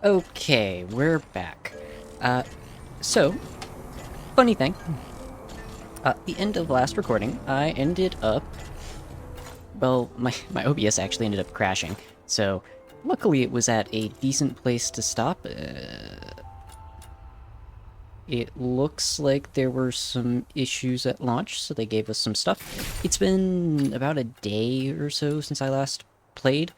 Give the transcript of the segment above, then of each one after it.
Okay, we're back. So, funny thing, at the end of last recording, I ended up, well, my OBS actually ended up crashing, so luckily it was at a decent place to stop. It looks like there were some issues at launch, so they gave us some stuff. It's been about a day or so since I last played.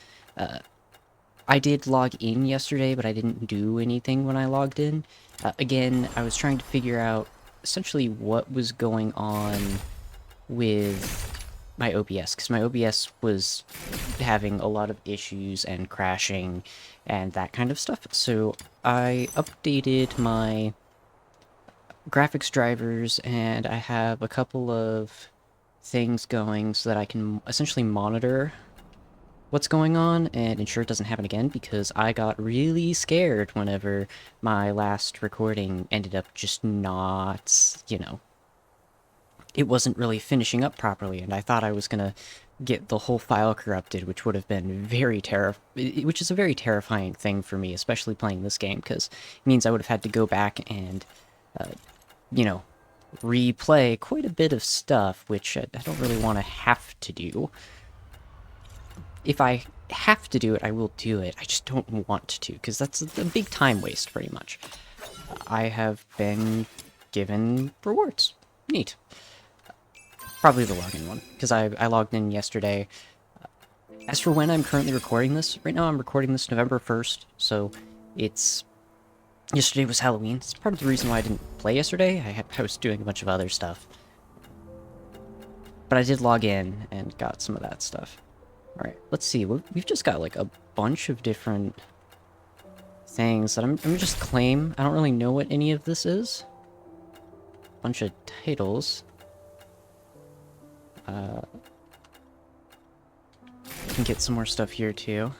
I did log in yesterday, but I didn't do anything when I logged in. Again, I was trying to figure out essentially what was going on with my OBS, because my OBS was having a lot of issues and crashing and that kind of stuff. So I updated my graphics drivers, and I have a couple of things going so that I can essentially monitor what's going on and ensure it doesn't happen again, because I got really scared whenever my last recording ended up just not, it wasn't really finishing up properly, and I thought I was gonna get the whole file corrupted, which would have been which is a very terrifying thing for me, especially playing this game, because it means I would have had to go back and, uh, you know, replay quite a bit of stuff, which I don't really want to have to do. If I have to do it, I will do it. I just don't want to, because that's a big time waste, pretty much. I have been given rewards. Neat. Probably the login one, because I logged in yesterday. As for when I'm currently recording this, right now I'm recording this November 1st, so it's... Yesterday was Halloween. It's part of the reason why I didn't play yesterday. I was doing a bunch of other stuff. But I did log in and got some of that stuff. Alright, let's see. We've just got, like, a bunch of different things that I'm just claim. I don't really know what any of this is. Bunch of titles. Can get some more stuff here, too.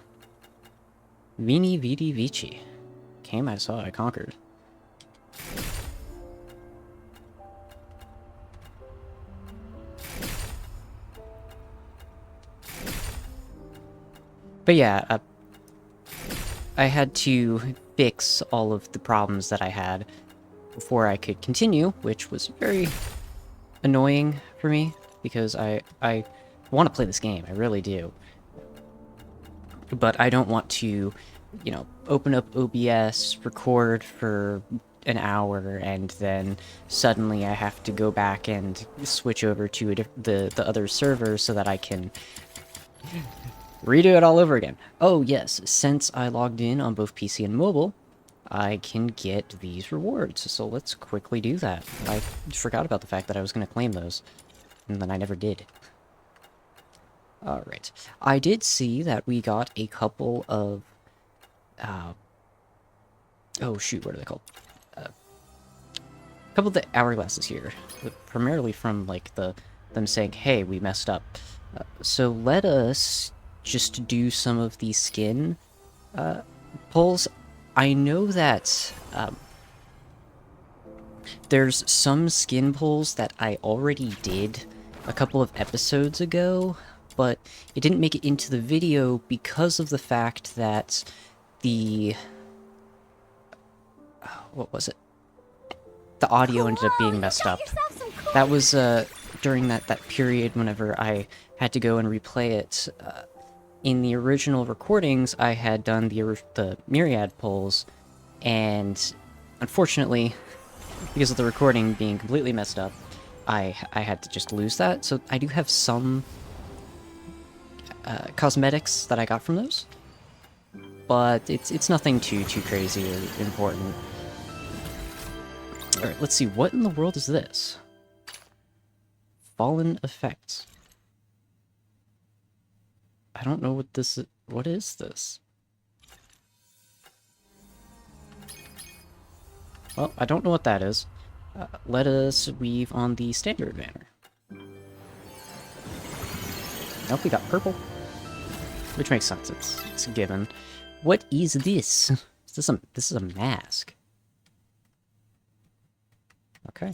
Vini Vidi Vici. Came, I saw, I conquered. But yeah, I had to fix all of the problems that I had before I could continue, which was very annoying for me, because I want to play this game, I really do. But I don't want to, open up OBS, record for an hour, and then suddenly I have to go back and switch over to the other server so that I can redo it all over again. Oh yes, since I logged in on both PC and mobile, I can get these rewards, so let's quickly do that. I forgot about the fact that I was going to claim those, and then I never did. Alright, I did see that we got a couple of, oh shoot, what are they called? A couple of the hourglasses here, primarily from, like, them saying, hey, we messed up. So let us just do some of the skin pulls. I know that there's some skin pulls that I already did a couple of episodes ago, but it didn't make it into the video because of the fact that the... what was it? The audio ended up being messed up. That was during that period whenever I had to go and replay it. In the original recordings, I had done the myriad pulls, and unfortunately, because of the recording being completely messed up, I had to just lose that. So I do have some cosmetics that I got from those, but it's nothing too crazy or important. All right, let's see. What in the world is this? Fallen effects. I don't know what this is. What is this? Well, I don't know what that is. Let us weave on the standard banner. Nope, we got purple. Which makes sense, it's a given. What is this? This is a mask. Okay.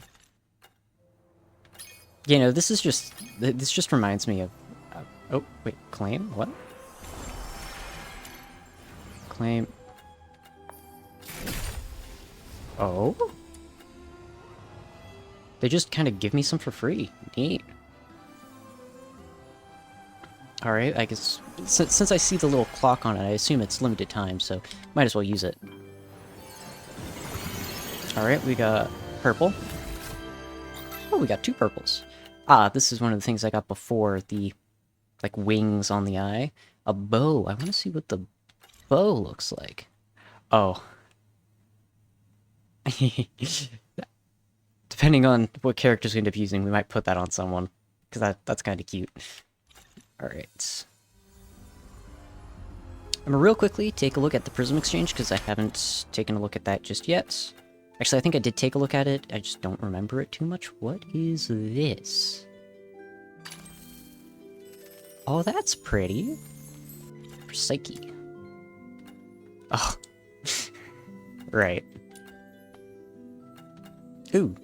This just reminds me of... oh, wait, claim? What? Claim... Oh? They just kind of give me some for free. Neat. Alright, I guess... Since I see the little clock on it, I assume it's limited time, so might as well use it. Alright, we got purple. Oh, we got 2 purples. Ah, this is one of the things I got before, the, like, wings on the eye. A bow. I want to see what the bow looks like. Oh. Depending on what characters we end up using, we might put that on someone. Because that's kind of cute. Alright. I'm gonna real quickly take a look at the Prism Exchange, because I haven't taken a look at that just yet. Actually, I think I did take a look at it, I just don't remember it too much. What is this? Oh, that's pretty. For Psyche. Oh. Right. Ooh.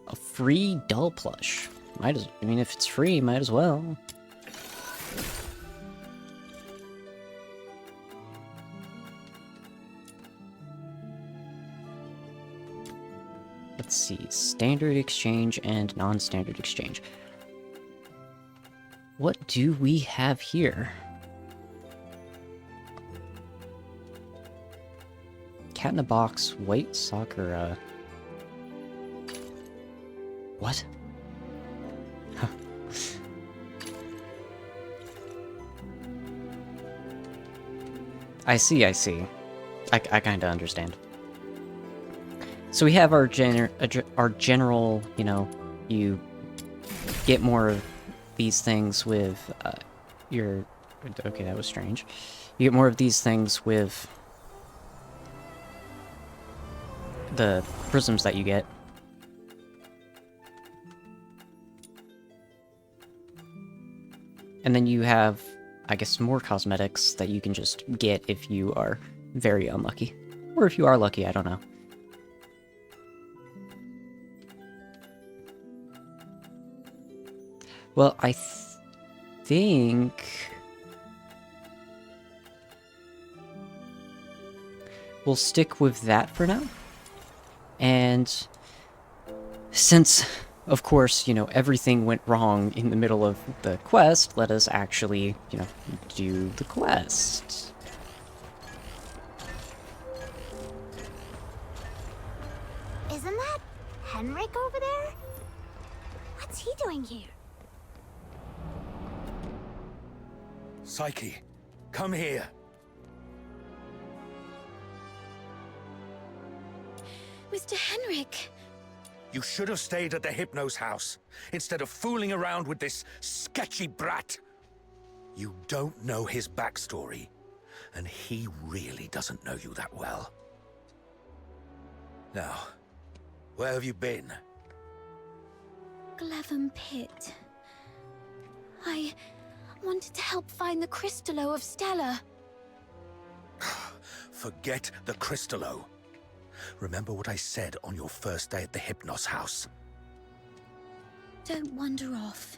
A free doll plush. I mean, if it's free, might as well. Let's see, standard exchange and non-standard exchange. What do we have here? Cat in a box, white Sakura. What? Huh. I see. I kinda understand. So we have our general, you know, you get more of these things with your... Okay, that was strange. You get more of these things with the prisms that you get. And then you have, I guess, more cosmetics that you can just get if you are very unlucky. Or if you are lucky, I don't know. Well, I think... we'll stick with that for now. And since, of course, you know, everything went wrong in the middle of the quest, let us actually, you know, do the quest. Isn't that Henrik over there? What's he doing here? Psyche, come here. Mr. Henrik! You should have stayed at the Hypno's house, instead of fooling around with this sketchy brat. You don't know his backstory, and he really doesn't know you that well. Now, where have you been? Glevum Pit. I wanted to help find the Crystallo of Stella. Forget the Crystallo. Remember what I said on your first day at the Hypnos house. Don't wander off,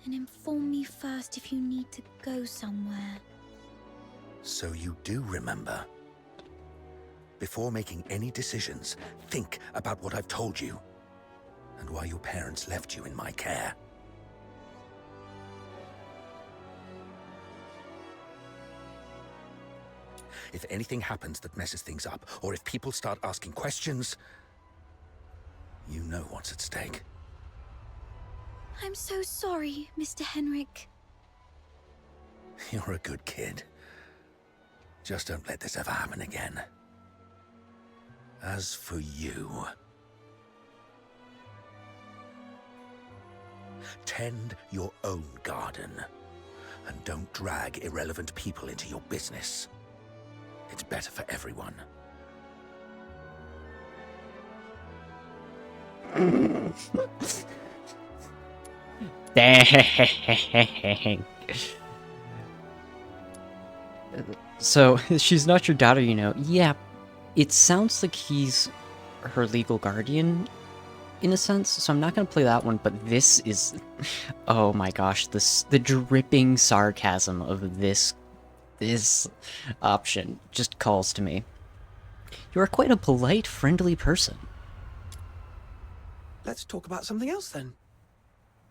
and inform me first if you need to go somewhere. So you do remember. Before making any decisions, think about what I've told you, and why your parents left you in my care. If anything happens that messes things up, or if people start asking questions, you know what's at stake. I'm so sorry, Mr. Henrik. You're a good kid. Just don't let this ever happen again. As for you... tend your own garden, and don't drag irrelevant people into your business. It's better for everyone. Dang. So, she's not your daughter, you know. Yeah, it sounds like he's her legal guardian, in a sense, so I'm not gonna play that one, but this is... oh my gosh, the dripping sarcasm of this option just calls to me. You are quite a polite, friendly person. Let's talk about something else then.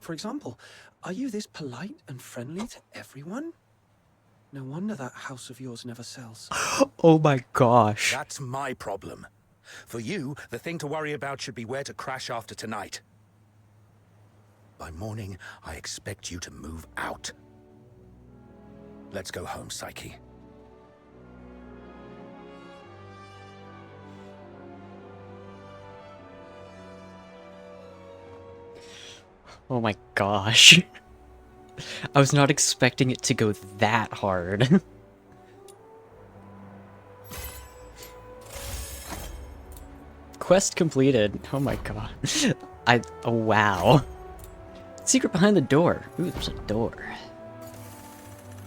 For example, are you this polite and friendly to everyone? No wonder that house of yours never sells. Oh my gosh. That's my problem. For you, the thing to worry about should be where to crash after tonight. By morning, I expect you to move out. Let's go home, Psyche. Oh my gosh. I was not expecting it to go that hard. Quest completed. Oh my god. Oh wow. Secret behind the door. Ooh, there's a door.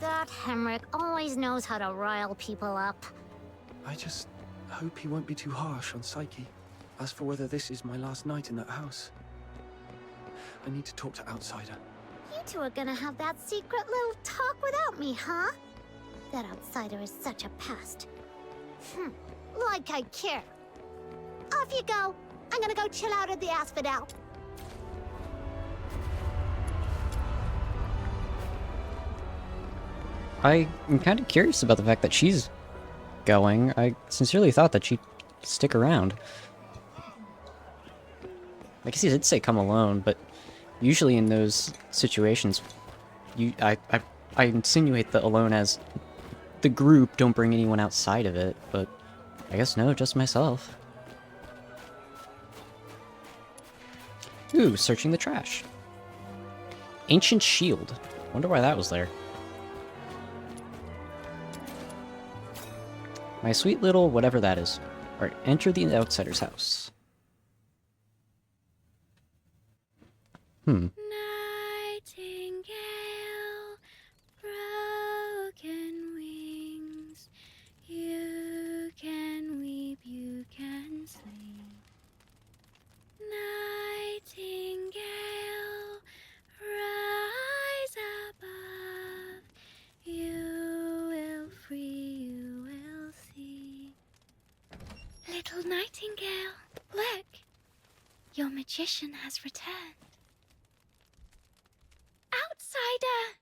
That Hemrick always knows how to rile people up. I just hope he won't be too harsh on Psyche. As for whether this is my last night in that house, I need to talk to Outsider. You two are gonna have that secret little talk without me, huh? That outsider is such a pest. Like I care. Off you go. I'm gonna go chill out at the Asphodel. I am kind of curious about the fact that she's going. I sincerely thought that she'd stick around. I guess he did say come alone, but usually in those situations, I insinuate the alone as the group, don't bring anyone outside of it, but I guess no, just myself. Ooh, searching the trash. Ancient shield. Wonder why that was there. My sweet little whatever that is. Alright, enter the outsider's house. Nightingale, broken wings. You can weep, you can sleep. Nightingale, rise above. You will free, you will see. Little nightingale, look. Your magician has returned. Outsider!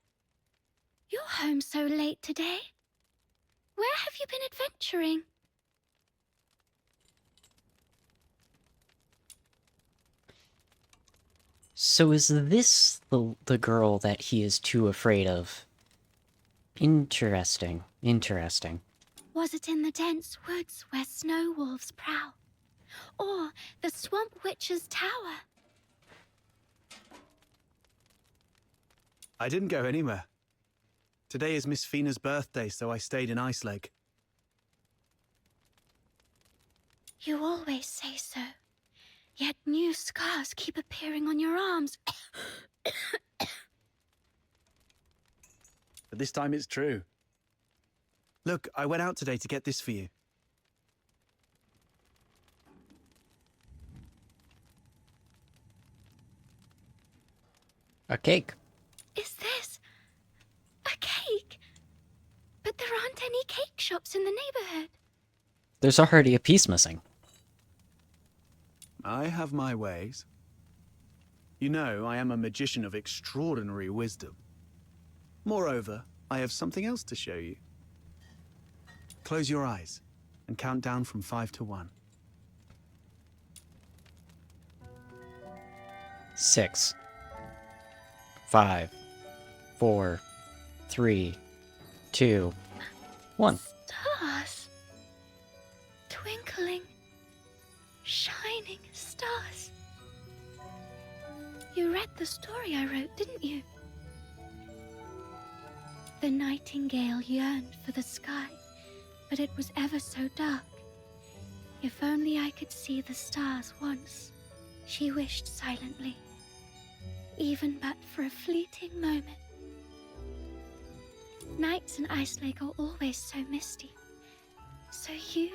You're home so late today. Where have you been adventuring? So is this the girl that he is too afraid of? Interesting. Interesting. Was it in the dense woods where snow wolves prowl? Or the swamp witch's tower? I didn't go anywhere. Today is Miss Fina's birthday, so I stayed in Iceleg. You always say so. Yet new scars keep appearing on your arms. But this time it's true. Look, I went out today to get this for you. A cake. Is this a cake? But there aren't any cake shops in the neighborhood. There's already a piece missing. I have my ways. You know, I am a magician of extraordinary wisdom. Moreover, I have something else to show you. Close your eyes and count down from 5 to 1. 6, 5, 4, 3, 2, 1. Stars. Twinkling, shining stars. You read the story I wrote, didn't you? The nightingale yearned for the sky, but it was ever so dark. If only I could see the stars once, she wished silently, even but for a fleeting moment. Nights in Iceleg are always so misty, so you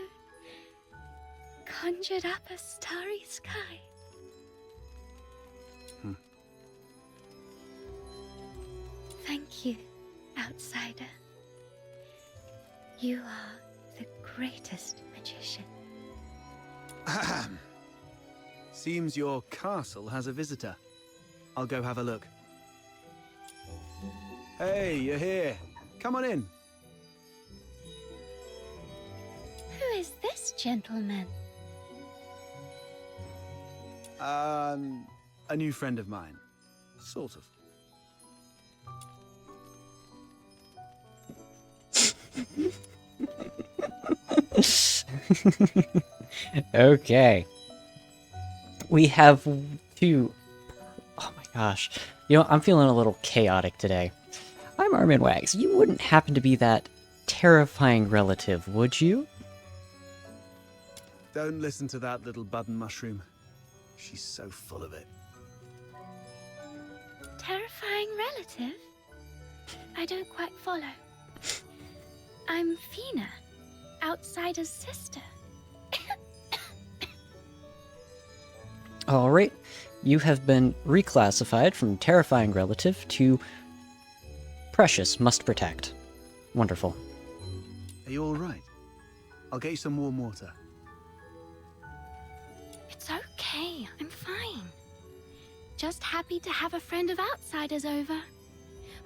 conjured up a starry sky. Thank you, outsider. You are the greatest magician. Ahem. Seems your castle has a visitor. I'll go have a look. Hey, you're here. Come on in. Who is this gentleman? A new friend of mine. Sort of. Okay. We have two... Oh my gosh. You know, I'm feeling a little chaotic today. I'm Armin Wags. You wouldn't happen to be that terrifying relative, would you? Don't listen to that little button mushroom. She's so full of it. Terrifying relative? I don't quite follow. I'm Fina, Outsider's sister. Alright. You have been reclassified from terrifying relative to precious must protect. Wonderful. Are you all right? I'll get you some warm water. It's okay, I'm fine. Just happy to have a friend of Outsiders over.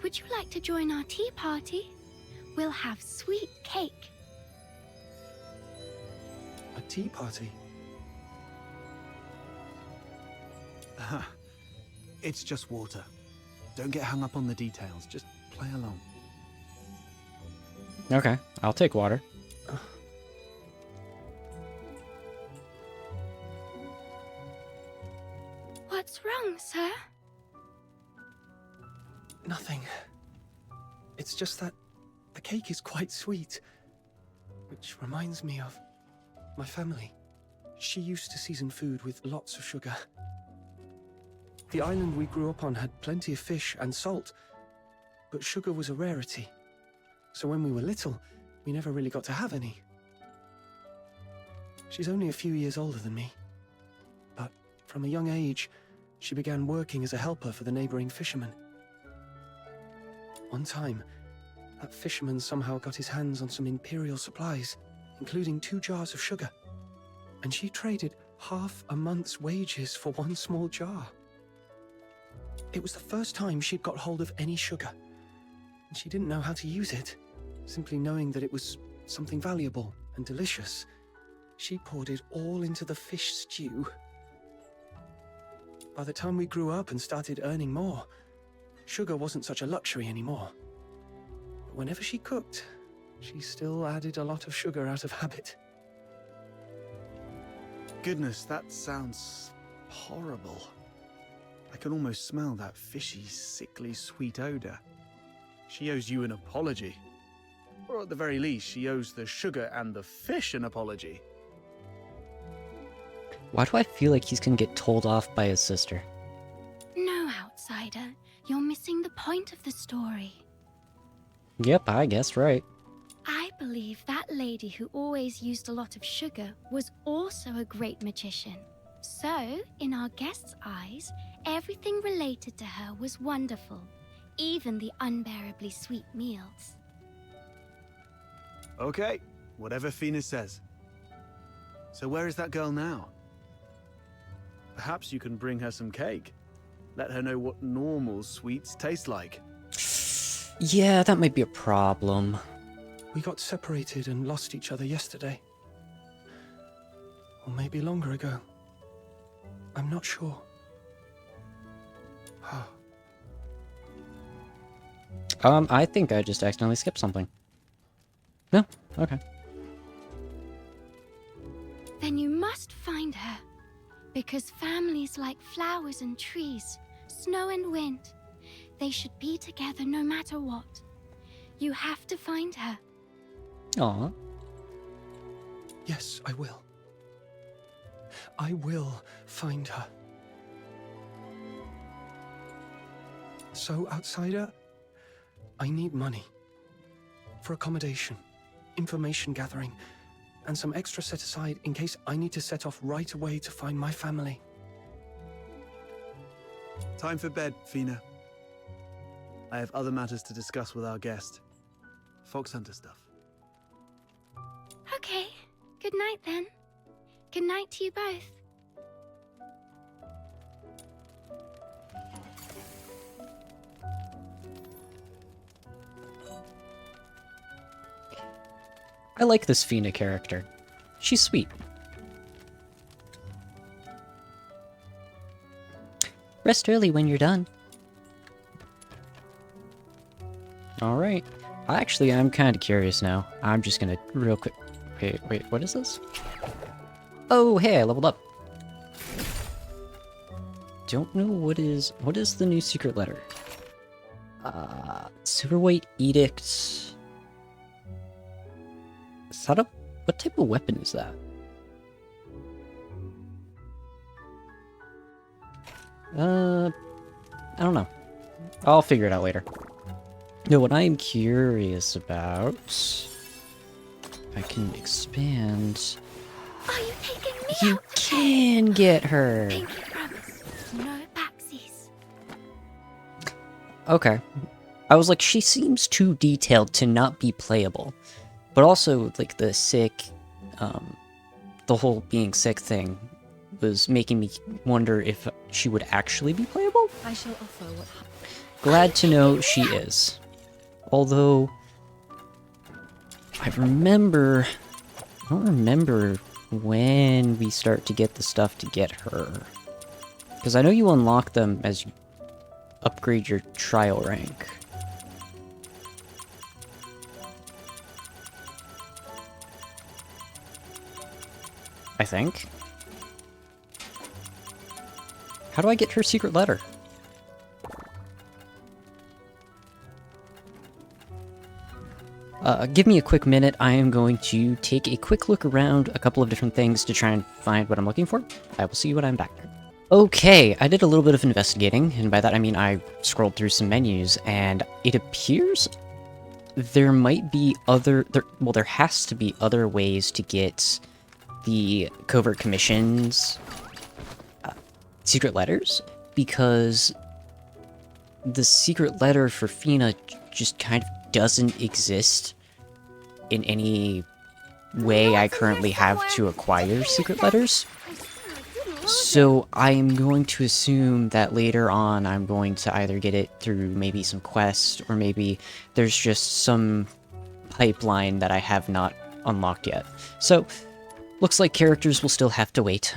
Would you like to join our tea party? We'll have sweet cake. A tea party? It's just water. Don't get hung up on the details. Just play along. Okay, I'll take water. What's wrong, sir? Nothing. It's just that the cake is quite sweet. Which reminds me of my family. She used to season food with lots of sugar. The island we grew up on had plenty of fish and salt, but sugar was a rarity. So when we were little, we never really got to have any. She's only a few years older than me, but from a young age, she began working as a helper for the neighboring fishermen. One time, that fisherman somehow got his hands on some imperial supplies, including 2 jars of sugar, and she traded half a month's wages for one small jar. It was the first time she'd got hold of any sugar, and she didn't know how to use it. Simply knowing that it was something valuable and delicious, she poured it all into the fish stew. By the time we grew up and started earning more, sugar wasn't such a luxury anymore. But whenever she cooked, she still added a lot of sugar out of habit. Goodness, that sounds horrible. I can almost smell that fishy, sickly, sweet odor. She owes you an apology. Or at the very least, she owes the sugar and the fish an apology. Why do I feel like he's gonna get told off by his sister? No, Outsider. You're missing the point of the story. Yep, I guess right. I believe that lady who always used a lot of sugar was also a great magician. So, in our guest's eyes, everything related to her was wonderful, even the unbearably sweet meals. Okay, whatever Fina says. So where is that girl now? Perhaps you can bring her some cake. Let her know what normal sweets taste like. Yeah, that might be a problem. We got separated and lost each other yesterday. Or maybe longer ago. I'm not sure. I think I just accidentally skipped something. No? Okay. Then you must find her. Because families like flowers and trees, snow and wind, they should be together no matter what. You have to find her. Aw. Yes, I will. I will find her. So, Outsider, I need money. For accommodation, information gathering, and some extra set aside in case I need to set off right away to find my family. Time for bed, Fina. I have other matters to discuss with our guest. Fox Hunter stuff. Okay, good night then. Good night to you both. I like this Fina character. She's sweet. Rest early when you're done. Alright. Actually, I'm kind of curious now. I'm just gonna real quick... Wait, what is this? Oh, hey, I leveled up. Don't know what is the new secret letter? Silverweight Edict. Is that a... What type of weapon is that? I don't know. I'll figure it out later. No, what I am curious about... If I can expand... Are you taking me You out? can get her! Pinky promise. No backsies. Okay. I was like, she seems too detailed to not be playable. But also, like, the whole being sick thing was making me wonder if she would actually be playable. I shall offer what. Glad to know she is. Although, I don't remember when we start to get the stuff to get her. Because I know you unlock them as you upgrade your trial rank. I think. How do I get her secret letter? Give me a quick minute. I am going to take a quick look around a couple of different things to try and find what I'm looking for. I will see you when I'm back. Okay, I did a little bit of investigating, and by that I mean I scrolled through some menus, and it appears there might be there has to be other ways to get the covert commissions secret letters, because the secret letter for Fina just kind of doesn't exist in any way I currently have to acquire secret letters. So I'm going to assume that later on I'm going to either get it through maybe some quest, or maybe there's just some pipeline that I have not unlocked yet. So, looks like characters will still have to wait.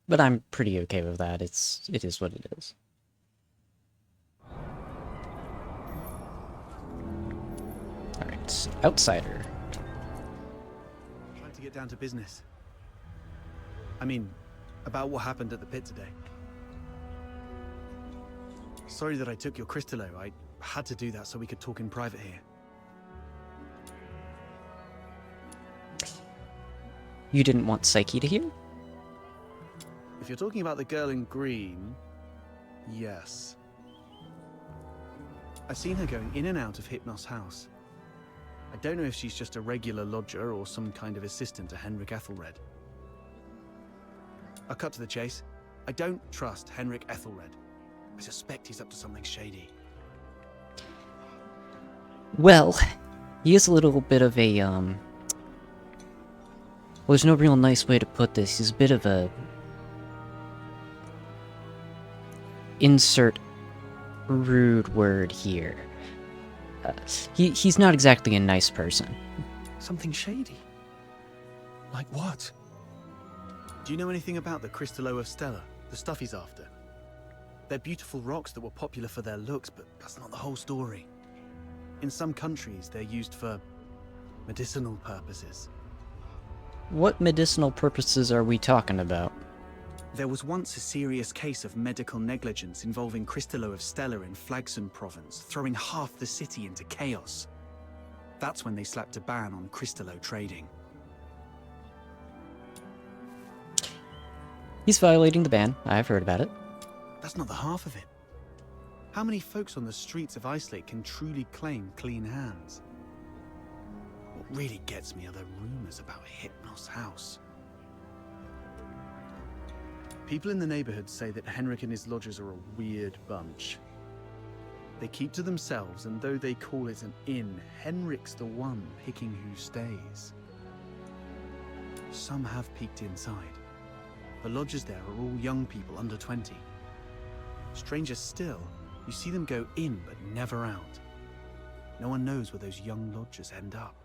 But I'm pretty okay with that. It is what it is. Alright, outsider. Trying to get down to business. I mean, about what happened at the pit today. Sorry that I took your Crystallo. I had to do that so we could talk in private here. You didn't want Psyche to hear? If you're talking about the girl in green, yes. I've seen her going in and out of Hypnos' house. I don't know if she's just a regular lodger or some kind of assistant to Henrik Ethelred. I'll cut to the chase. I don't trust Henrik Ethelred. I suspect he's up to something shady. Well, he is a little bit of a, well, there's no real nice way to put this. He's a bit of a... insert rude word here. He's not exactly a nice person. Something shady? Like what? Do you know anything about the Crystallo of Stella? The stuff he's after? They're beautiful rocks that were popular for their looks, but that's not the whole story. In some countries, they're used for medicinal purposes. What medicinal purposes are we talking about? There was once a serious case of medical negligence involving Crystallo of Stella in Flagson province, throwing half the city into chaos. That's when they slapped a ban on Crystallo trading. He's violating the ban. I've heard about it. That's not the half of it. How many folks on the streets of Icelake can truly claim clean hands? What really gets me are the rumors about Hypnos' house. People in the neighborhood say that Henrik and his lodgers are a weird bunch. They keep to themselves, and though they call it an inn, Henrik's the one picking who stays. some have peeked inside. The lodgers there are all young people under 20. Stranger still, you see them go in but never out. No one knows where those young lodgers end up.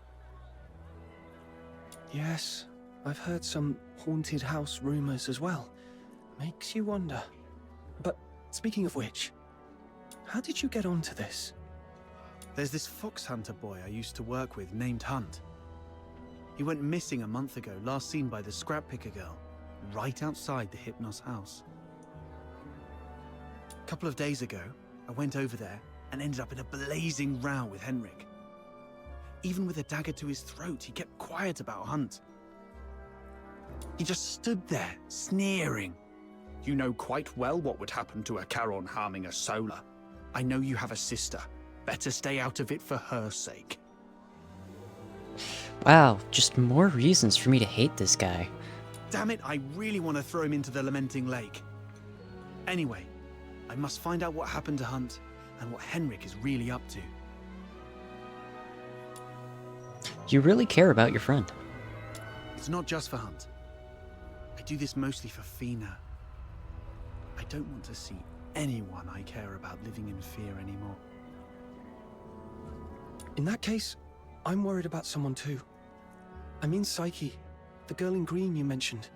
Yes, I've heard some haunted house rumors as well. Makes you wonder. But speaking of which, how did you get onto this? There's this fox hunter boy I used to work with named Hunt. He went missing a month ago, last seen by the scrap picker girl, right outside the Hypnos house. A couple of days ago, I went over there and ended up in a blazing row with Henrik. Even with a dagger to his throat, he kept quiet about Hunt. He just stood there, sneering. You know quite well what would happen to a Charon harming a Solar. I know you have a sister. Better stay out of it for her sake. Wow, just more reasons for me to hate this guy. Damn it, I really want to throw him into the Lamenting Lake. Anyway, I must find out what happened to Hunt and what Henrik is really up to. You really care about your friend. It's not just for Hunt. I do this mostly for Fina. I don't want to see anyone I care about living in fear anymore. In that case, I'm worried about someone too. I mean Psyche, the girl in green you mentioned.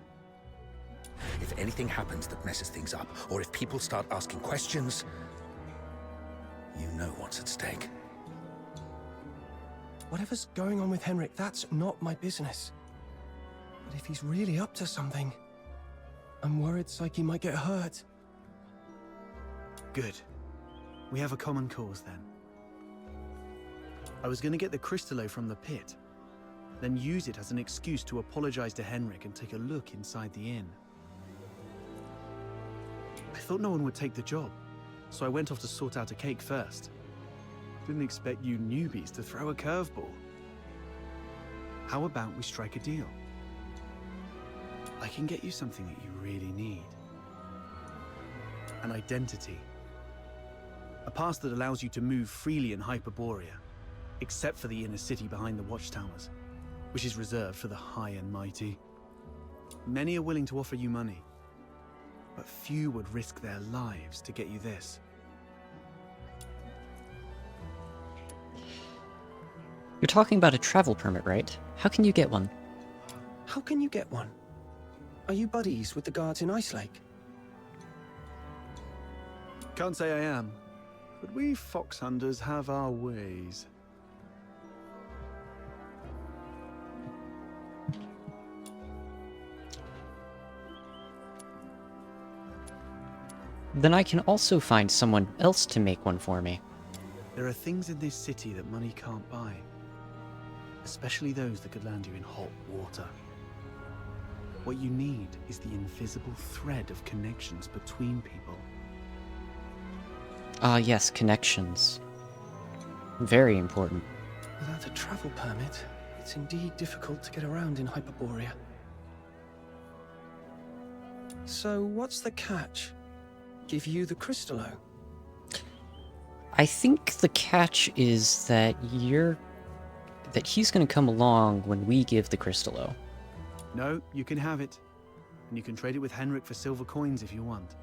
If anything happens that messes things up, or if people start asking questions, you know what's at stake. Whatever's going on with Henrik, that's not my business. But if he's really up to something, I'm worried Psyche might get hurt. Good. We have a common cause then. I was going to get the Crystallo from the pit, then use it as an excuse to apologize to Henrik and take a look inside the inn. I thought no one would take the job, so I went off to sort out a cake first. Didn't expect you newbies to throw a curveball. How about we strike a deal? I can get you something that you really need. An identity. A pass that allows you to move freely in Hyperborea, except for the inner city behind the watchtowers, which is reserved for the high and mighty. Many are willing to offer you money, but few would risk their lives to get you this. You're talking about a travel permit, right? How can you get one? How can you get one? Are you buddies with the guards in Ice Lake? Can't say I am, but we fox hunters have our ways. Then I can also find someone else to make one for me. There are things in this city that money can't buy, especially those that could land you in hot water. What you need is the invisible thread of connections between people. Ah, yes, connections. Very important. Without a travel permit, it's indeed difficult to get around in Hyperborea. So what's the catch? Give you the Crystallo? I think the catch is that he's gonna come along when we give the Crystallo. No, you can have it. And you can trade it with Henrik for silver coins if you want.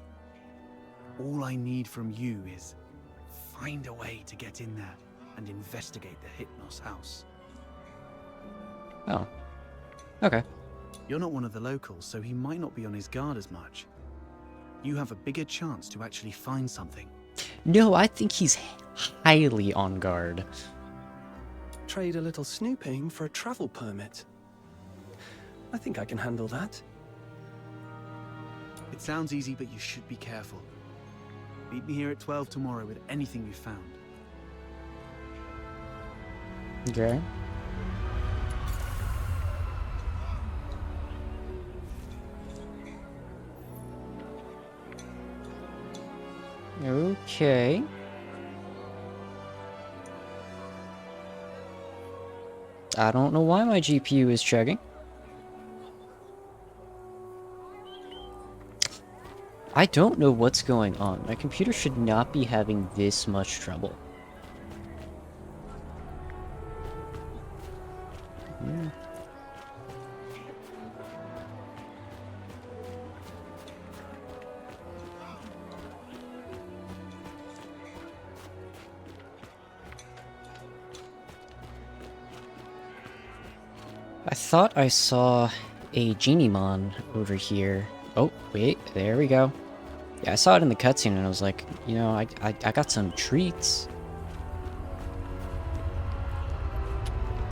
All I need from you is find a way to get in there and investigate the Hypnos house. Oh. Okay. You're not one of the locals, so he might not be on his guard as much. You have a bigger chance to actually find something. No, I think he's highly on guard. Trade a little snooping for a travel permit. I think I can handle that. It sounds easy, but you should be careful. Meet me here at 12 tomorrow with anything you found. Okay. Okay. I don't know why my GPU is chugging. I don't know what's going on. My computer should not be having this much trouble. I thought I saw a Genie-mon over here. Oh, wait, there we go. Yeah, I saw it in the cutscene and I was like, you know, I got some treats.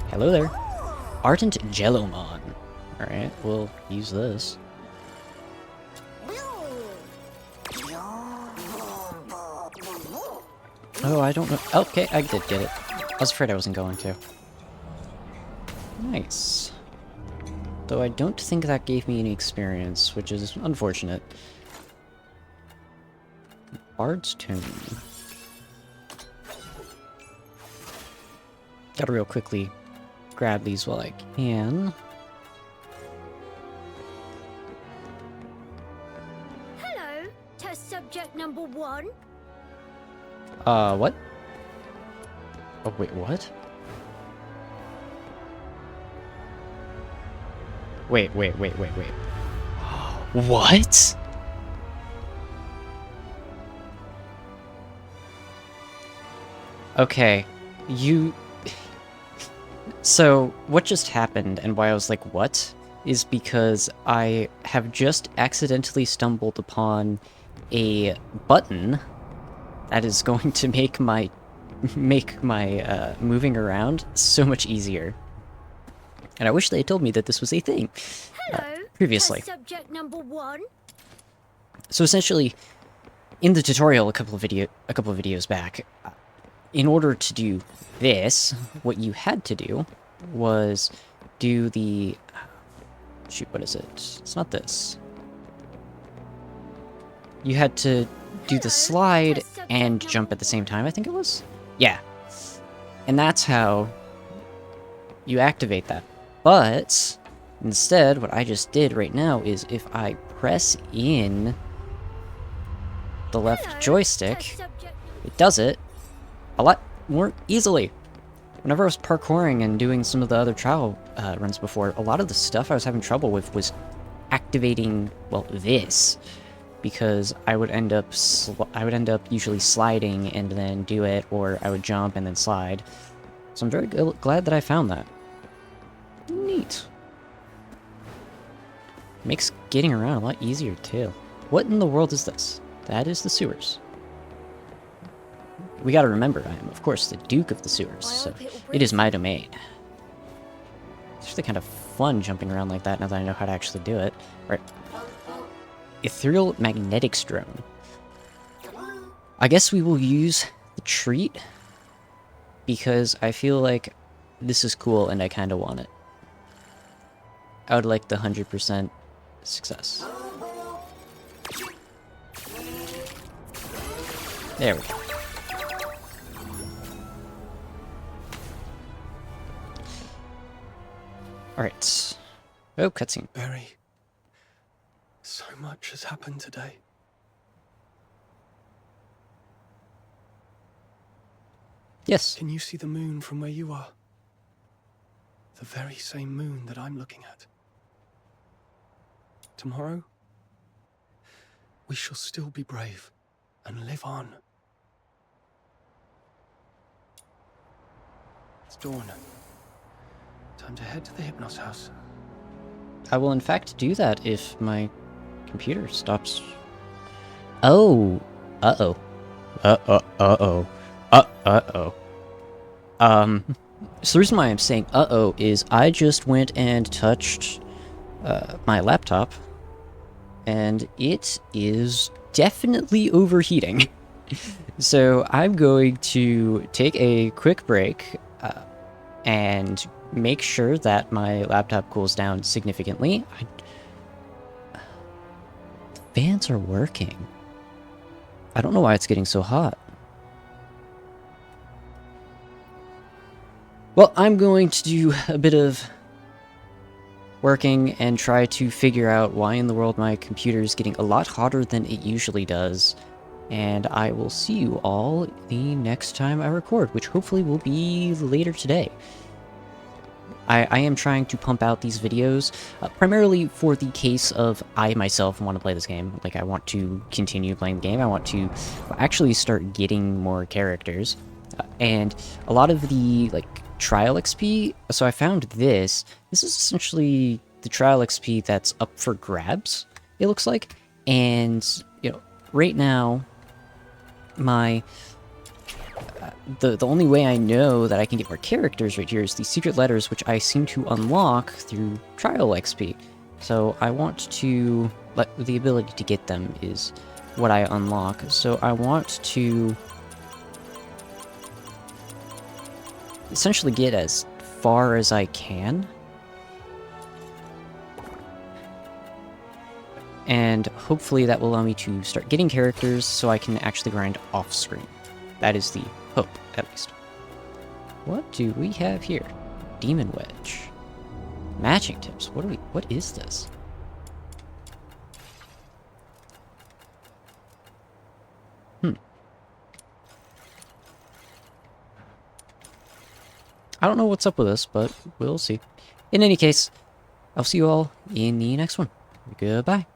Hello there. Ardent Jellomon. Alright, we'll use this. Oh, I don't know. Okay, I did get it. I was afraid I wasn't going to. Nice. Though I don't think that gave me any experience, which is unfortunate. Bard's Tomb. Gotta real quickly grab these while I can. Hello, test subject number 1. What? Oh, wait, what? Wait. What? Okay, you... So, what just happened, and why I was like, what? Is because I have just accidentally stumbled upon a button that is going to make my moving around so much easier. And I wish they had told me that this was a thing previously. Test subject number 1. So essentially, in the tutorial a couple of videos back, in order to do this, what you had to do was do the... Shoot, what is it? It's not this. You had to do the slide and jump at the same time, I think it was? Yeah. And that's how you activate that. But instead, what I just did right now is if I press in the left joystick, it does it a lot more easily. Whenever I was parkouring and doing some of the other trial runs before, a lot of the stuff I was having trouble with was activating, well, this. Because I would end up usually sliding and then do it, or I would jump and then slide. So I'm very glad that I found that. Neat. Makes getting around a lot easier too. What in the world is this? That is the sewers. We gotta remember, I am of course the Duke of the Sewers, so it is my domain. It's actually kind of fun jumping around like that now that I know how to actually do it. Right. Ethereal Magnetics Drone. I guess we will use the treat because I feel like this is cool and I kind of want it. I would like the 100% success. There we go. Alright. Oh, cutscene. Barry, so much has happened today. Yes. Can you see the moon from where you are? The very same moon that I'm looking at. Tomorrow, we shall still be brave and live on. It's dawn. Time to head to the Hypnos house. I will in fact do that if my computer stops. Oh. Uh-oh. Uh-oh. Uh-oh. So the reason why I'm saying uh-oh is I just went and touched my laptop, and it is definitely overheating. So I'm going to take a quick break and make sure that my laptop cools down significantly. The fans are working. I don't know why it's getting so hot. Well, I'm going to do a bit of working and try to figure out why in the world my computer is getting a lot hotter than it usually does. And I will see you all the next time I record, which hopefully will be later today. I am trying to pump out these videos, primarily for the case of I myself want to play this game. Like, I want to continue playing the game. I want to actually start getting more characters. And a lot of the, like, trial XP. So I found this. This is essentially the trial XP that's up for grabs, it looks like. And, you know, right now, my... the only way I know that I can get more characters right here is these secret letters, which I seem to unlock through trial XP. So I want to... the ability to get them is what I unlock. So I want to essentially get as far as I can. And hopefully that will allow me to start getting characters so I can actually grind off screen. That is the hope, at least. What do we have here? Demon Wedge. Matching tips. What is this? I don't know what's up with this, but we'll see. In any case, I'll see you all in the next one. Goodbye.